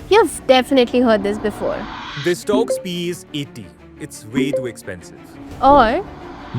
You've definitely heard this before. This stock's PE is 80. It's way too expensive. Or,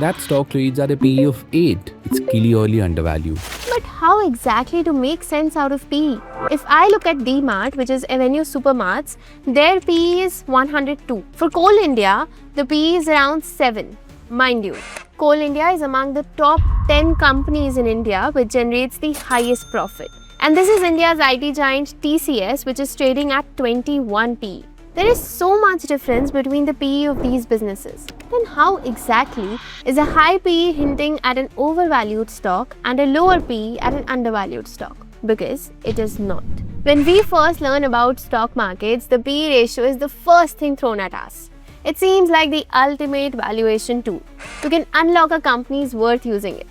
That stock trades at a PE of 8. It's clearly undervalued. but how exactly to make sense out of PE? If I look at D-Mart, which is Avenue Supermarts, their PE is 102. For Coal India, the PE is around 7. Mind you, Coal India is among the top 10 companies in India which generates the highest profit. And this is India's IT giant TCS, which is trading at 21 PE. There is so much difference between the PE of these businesses. Then how exactly is a high PE hinting at an overvalued stock and a lower PE at an undervalued stock? Because it is not. When we first learn about stock markets, the PE ratio is the first thing thrown at us. It seems like the ultimate valuation tool. You can unlock a company's worth using it.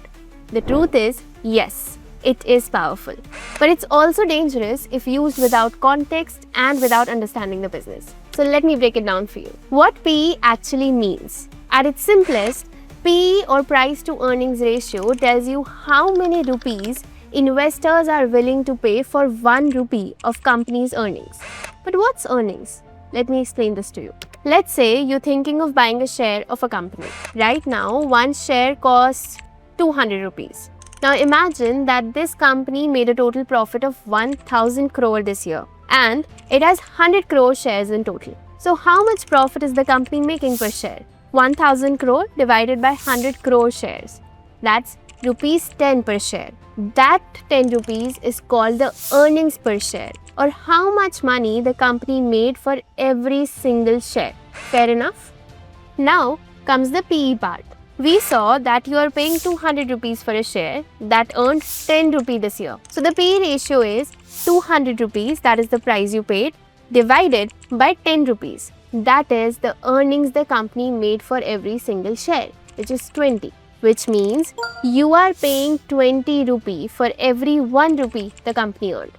The truth is, yes, it is powerful. But it's also dangerous if used without context and without understanding the business. So let me break it down for you. What PE actually means? At its simplest, PE or price to earnings ratio tells you how many rupees investors are willing to pay for 1 rupee of company's earnings. But what's earnings? Let me explain this to you. Let's say you're thinking of buying a share of a company. Right now, one share costs 200 rupees. Now imagine that this company made a total profit of 1000 crore this year and it has 100 crore shares in total. So how much profit is the company making per share? 1000 crore divided by 100 crore shares. That's rupees 10 per share. That 10 rupees is called the earnings per share, or how much money the company made for every single share. Fair enough? Now comes the PE part. We saw that you are paying 200 rupees for a share that earned 10 rupee this year. So the PE ratio is 200 rupees, that is the price you paid, divided by 10 rupees. That is the earnings the company made for every single share, which is 20. Which means you are paying 20 rupee for every 1 rupee the company earned.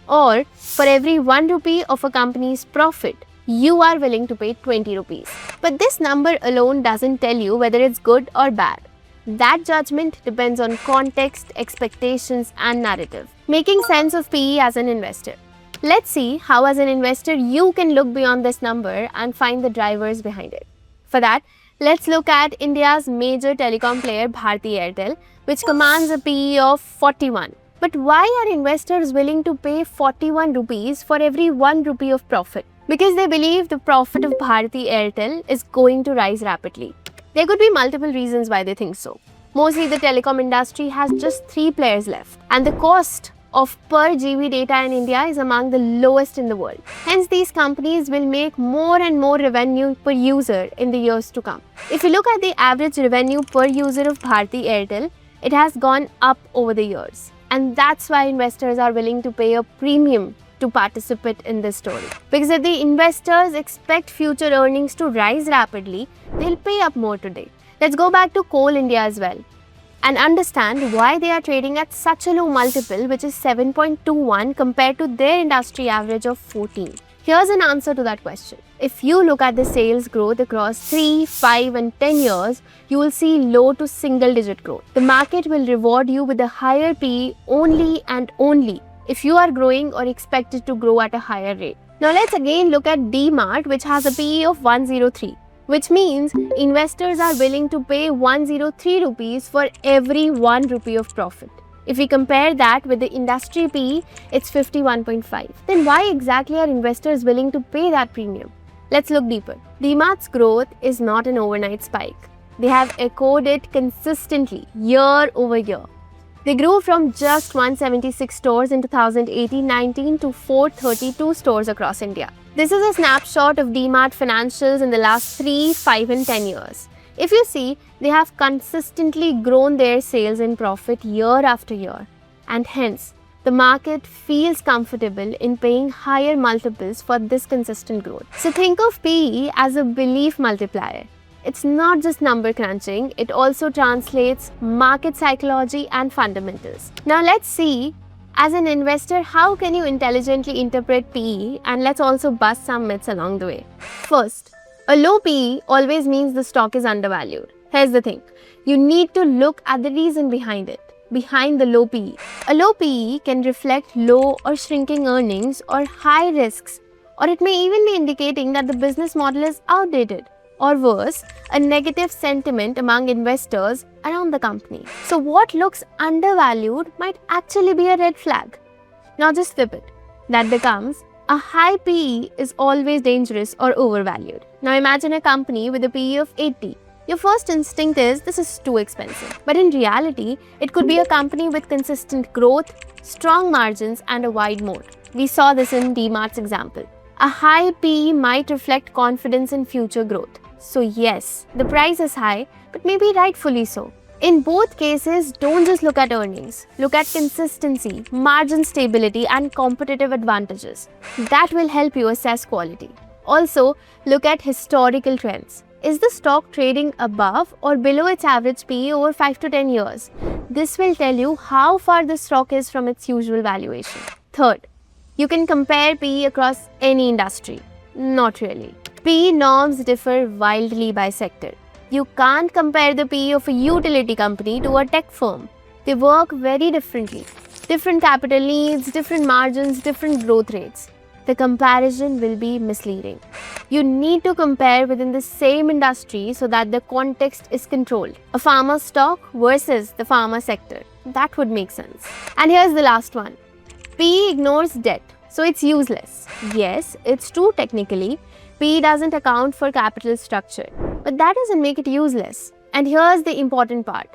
Or for every 1 rupee of a company's profit, you are willing to pay 20 rupees. But this number alone doesn't tell you whether it's good or bad. That judgment depends on context, expectations, and narrative. Making sense of PE as an investor. Let's see how, as an investor, you can look beyond this number and find the drivers behind it. For that, let's look at India's major telecom player Bharti Airtel, which commands a PE of 41. But why are investors willing to pay 41 rupees for every 1 rupee of profit? Because they believe the profit of Bharti Airtel is going to rise rapidly. There could be multiple reasons why they think so. Mostly the telecom industry has just 3 players left, and the cost of per GB data in India is among the lowest in the world. Hence, these companies will make more and more revenue per user in the years to come. If you look at the average revenue per user of Bharti Airtel, it has gone up over the years. And that's why investors are willing to pay a premium to participate in this story. Because if the investors expect future earnings to rise rapidly, they'll pay up more today. Let's go back to Coal India as well and understand why they are trading at such a low multiple, which is 7.21 compared to their industry average of 14. Here's an answer to that question. If you look at the sales growth across 3, 5 and 10 years, you will see low to single digit growth. The market will reward you with a higher PE only and only if you are growing or expected to grow at a higher rate. Now let's again look at D-Mart, which has a PE of 103. Which means investors are willing to pay 103 rupees for every 1 rupee of profit. If we compare that with the industry PE, it's 51.5. Then why exactly are investors willing to pay that premium? Let's look deeper. D-Mart's growth is not an overnight spike. They have echoed it consistently, year over year. They grew from just 176 stores in 2018-19 to 432 stores across India. This is a snapshot of D-Mart financials in the last 3, 5 and 10 years. If you see, they have consistently grown their sales and profit year after year. And hence, the market feels comfortable in paying higher multiples for this consistent growth. So think of PE as a belief multiplier. It's not just number crunching, it also translates market psychology and fundamentals. Now let's see, as an investor, how can you intelligently interpret PE, and let's also bust some myths along the way. First, a low PE always means the stock is undervalued. Here's the thing, you need to look at the reason behind it, behind the low PE. A low PE can reflect low or shrinking earnings or high risks or it may even be indicating that the business model is outdated, or worse, a negative sentiment among investors around the company. So what looks undervalued might actually be a red flag. Now just flip it. That becomes a high PE is always dangerous or overvalued. Now imagine a company with a PE of 80. Your first instinct is this is too expensive. But in reality, it could be a company with consistent growth, strong margins, and a wide moat. We saw this in DMart's example. A high PE might reflect confidence in future growth. So yes, the price is high, but maybe rightfully so. In both cases, don't just look at earnings. Look at consistency, margin stability, and competitive advantages. That will help you assess quality. Also, look at historical trends. Is the stock trading above or below its average PE over 5 to 10 years? This will tell you how far the stock is from its usual valuation. Third, you can compare PE across any industry. Not really. PE norms differ wildly by sector. You can't compare the PE of a utility company to a tech firm. They work very differently. Different capital needs, different margins, different growth rates. The comparison will be misleading. You need to compare within the same industry so that the context is controlled. A pharma stock versus the pharma sector. That would make sense. And here's the last one. PE ignores debt, so it's useless. Yes, it's true technically. PE doesn't account for capital structure, but that doesn't make it useless. And here's the important part.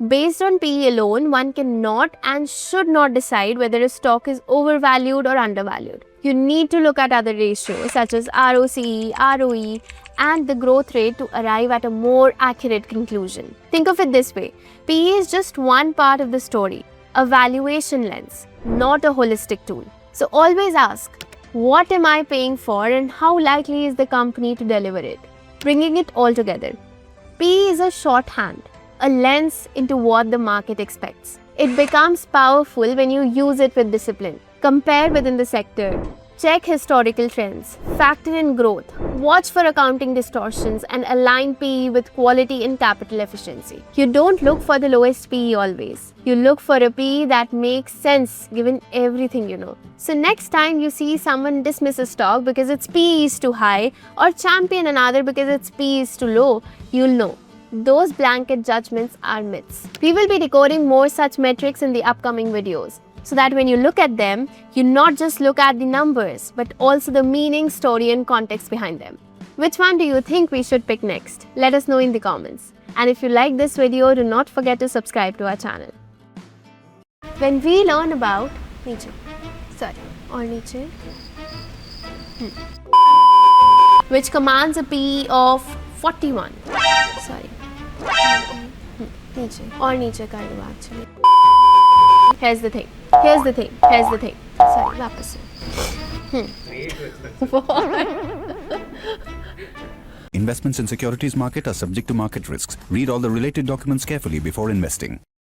Based on PE alone, one cannot and should not decide whether a stock is overvalued or undervalued. You need to look at other ratios such as ROCE, ROE, and the growth rate to arrive at a more accurate conclusion. Think of it this way. PE is just one part of the story, a valuation lens, not a holistic tool. So always ask, what am I paying for and how likely is the company to deliver it? Bringing it all together. PE is a shorthand, a lens into what the market expects. It becomes powerful when you use it with discipline. Compare within the sector, check historical trends, factor in growth, watch for accounting distortions, and align PE with quality and capital efficiency. You don't look for the lowest PE always. You look for a PE that makes sense given everything you know. So next time you see someone dismiss a stock because its PE is too high or champion another because its PE is too low, you'll know. Those blanket judgments are myths. We will be decoding more such metrics in the upcoming videos, so that when you look at them, you not just look at the numbers, but also the meaning, story, and context behind them. Which one do you think we should pick next? Let us know in the comments. And if you like this video, do not forget to subscribe to our channel. When we learn about which commands a PE of 41. नीचे कर दो actually. Here's the thing. Sorry, वापस से. Investments in securities market are subject to market risks. Read all the related documents carefully before investing.